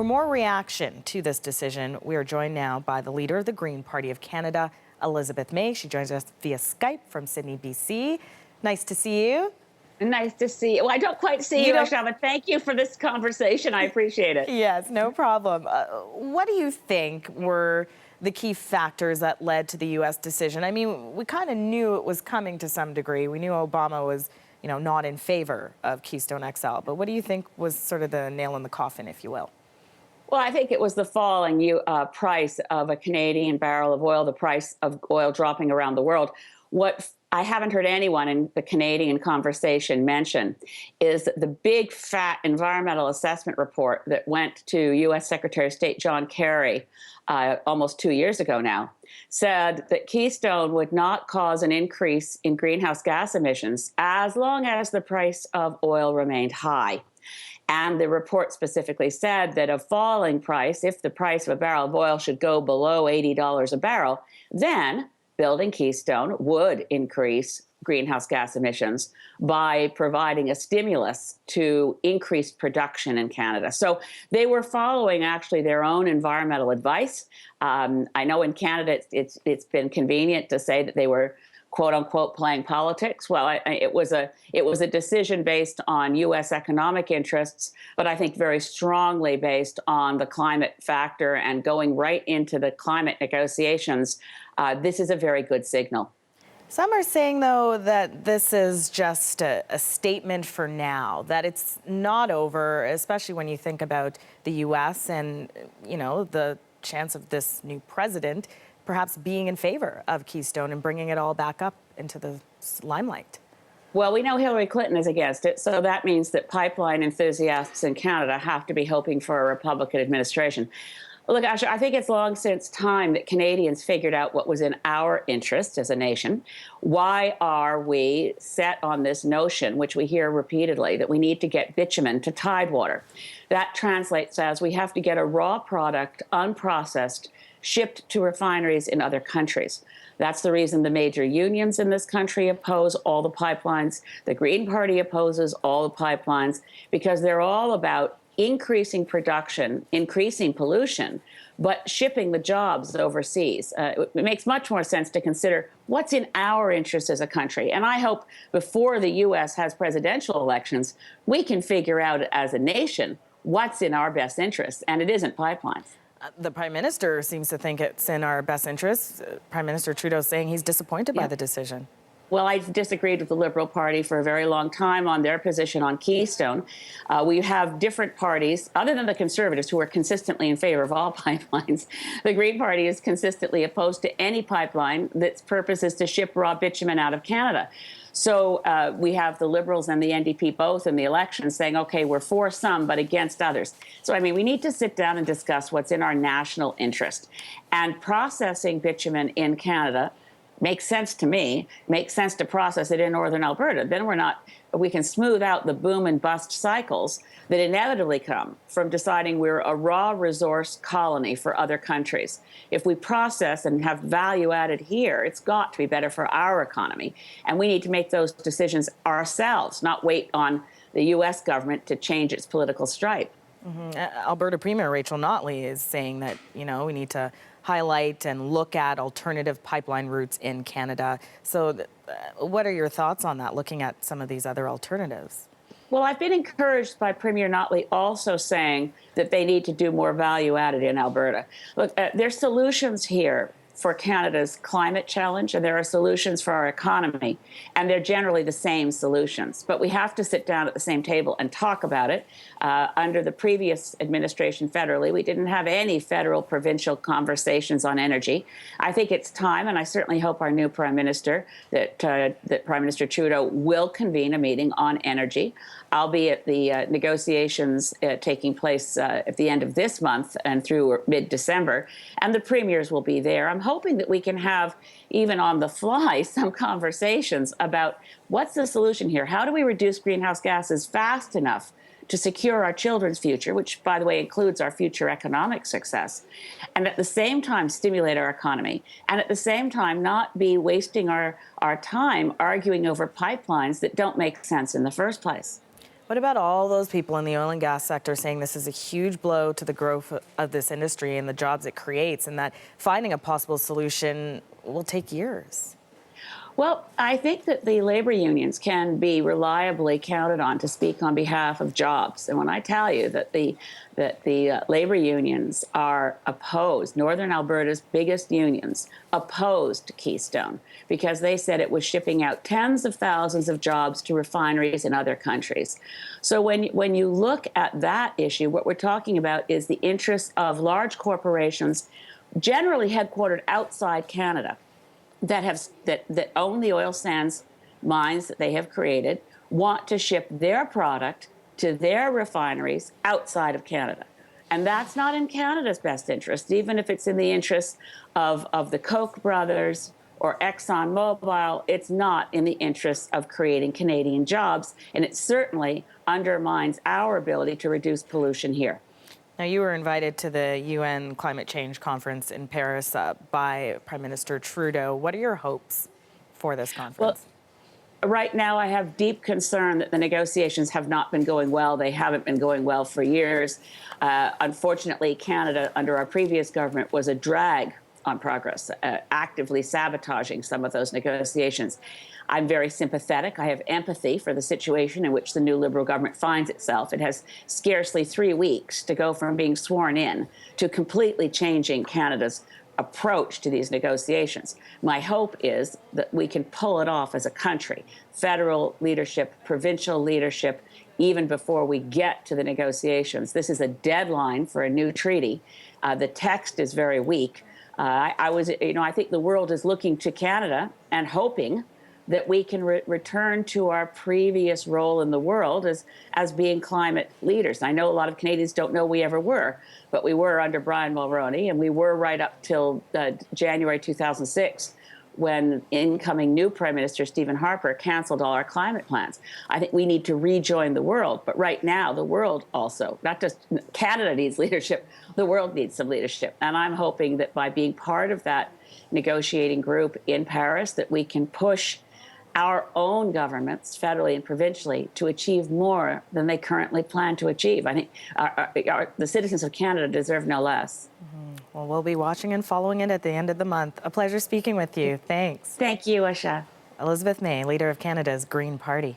For more reaction to this decision, we are joined now by the leader of the Green Party of Canada, Elizabeth May. She joins us via Skype from Sydney, BC. Nice to see you. Nice to see you. Well, I don't quite see you, Michelle, but thank you for this conversation. I appreciate it. Yes, no problem. What do you think were the key factors that led to the U.S. decision? I mean, we kind of knew it was coming to some degree. We knew Obama was, not in favor of Keystone XL. But what do you think was sort of the nail in the coffin, if you will? Well, I think it was the falling price of a Canadian barrel of oil, the price of oil dropping around the world. What I haven't heard anyone in the Canadian conversation mention is the big, fat environmental assessment report that went to U.S. Secretary of State John Kerry almost 2 years ago now, said that Keystone would not cause an increase in greenhouse gas emissions as long as the price of oil remained high. And the report specifically said that a falling price, if the price of a barrel of oil should go below $80 a barrel, then building Keystone would increase greenhouse gas emissions by providing a stimulus to increased production in Canada. So they were following actually their own environmental advice. I know in Canada it's been convenient to say that they were quote unquote playing politics. Well, it was a decision based on U.S. economic interests, but I think very strongly based on the climate factor and going right into the climate negotiations. This is a very good signal. Some are saying, though, that this is just a statement for now, that it's not over, especially when you think about the U.S. and, the chance of this new president perhaps being in favor of Keystone and bringing it all back up into the limelight. Well, we know Hillary Clinton is against it, so that means that pipeline enthusiasts in Canada have to be hoping for a Republican administration. Look, Asher, I think it's long since time that Canadians figured out what was in our interest as a nation. Why are we set on this notion, which we hear repeatedly, that we need to get bitumen to Tidewater? That translates as we have to get a raw product, unprocessed, shipped to refineries in other countries. That's the reason the major unions in this country oppose all the pipelines. The Green Party opposes all the pipelines because they're all about increasing production, increasing pollution, but shipping the jobs overseas. It makes much more sense to consider what's in our interest as a country. And I hope before the U.S. has presidential elections, we can figure out as a nation what's in our best interest, and it isn't pipelines. The Prime Minister seems to think it's in our best interests. Prime Minister Trudeau saying he's disappointed by the decision. Well, I've disagreed with the Liberal Party for a very long time on their position on Keystone. We have different parties, other than the Conservatives, who are consistently in favor of all pipelines. The Green Party is consistently opposed to any pipeline that's purpose is to ship raw bitumen out of Canada. So we have the Liberals and the NDP both in the election saying, okay, we're for some, but against others. So, I mean, we need to sit down and discuss what's in our national interest. And processing bitumen in Canada makes sense to me, makes sense to process it in northern Alberta. Then we can smooth out the boom and bust cycles that inevitably come from deciding we're a raw resource colony for other countries. If we process and have value added here, it's got to be better for our economy. And we need to make those decisions ourselves, not wait on the U.S. government to change its political stripe. Mm-hmm. Alberta Premier Rachel Notley is saying that, we need to highlight and look at alternative pipeline routes in Canada. So what are your thoughts on that, looking at some of these other alternatives? Well, I've been encouraged by Premier Notley also saying that they need to do more value added in Alberta. Look, there's solutions here for Canada's climate challenge, and there are solutions for our economy, and they're generally the same solutions. But we have to sit down at the same table and talk about it. Under the previous administration federally, we didn't have any federal-provincial conversations on energy. I think it's time, and I certainly hope our new Prime Minister, that Prime Minister Trudeau will convene a meeting on energy. I'll be at the negotiations taking place at the end of this month and through mid-December, and the premiers will be there. I'm hoping that we can have, even on the fly, some conversations about what's the solution here? How do we reduce greenhouse gases fast enough to secure our children's future, which, by the way, includes our future economic success, and at the same time stimulate our economy, and at the same time not be wasting our time arguing over pipelines that don't make sense in the first place. What about all those people in the oil and gas sector saying this is a huge blow to the growth of this industry and the jobs it creates, and that finding a possible solution will take years? Well, I think that the labor unions can be reliably counted on to speak on behalf of jobs. And when I tell you that the labor unions are opposed, Northern Alberta's biggest unions, opposed to Keystone because they said it was shipping out tens of thousands of jobs to refineries in other countries. So when you look at that issue, what we're talking about is the interests of large corporations, generally headquartered outside Canada, that own the oil sands mines that they have created, want to ship their product to their refineries outside of Canada. And that's not in Canada's best interest, even if it's in the interest of the Koch brothers or ExxonMobil. It's not in the interest of creating Canadian jobs, and it certainly undermines our ability to reduce pollution here. Now, you were invited to the UN Climate Change Conference in Paris by Prime Minister Trudeau. What are your hopes for this conference? Well, right now, I have deep concern that the negotiations have not been going well. They haven't been going well for years. Unfortunately, Canada, under our previous government, was a drag on progress, actively sabotaging some of those negotiations. I'm very sympathetic. I have empathy for the situation in which the new Liberal government finds itself. It has scarcely 3 weeks to go from being sworn in to completely changing Canada's approach to these negotiations. My hope is that we can pull it off as a country, federal leadership, provincial leadership, even before we get to the negotiations. This is a deadline for a new treaty. The text is very weak. I think the world is looking to Canada and hoping that we can return to our previous role in the world as being climate leaders. I know a lot of Canadians don't know we ever were, but we were under Brian Mulroney, and we were right up till January 2006, when incoming new Prime Minister Stephen Harper canceled all our climate plans. I think we need to rejoin the world, but right now the world also, not just Canada needs leadership, the world needs some leadership. And I'm hoping that by being part of that negotiating group in Paris, that we can push our own governments, federally and provincially, to achieve more than they currently plan to achieve. I think the citizens of Canada deserve no less. Mm-hmm. Well, we'll be watching and following it at the end of the month. A pleasure speaking with you. Thanks. Thank you, Asha. Elizabeth May, leader of Canada's Green Party.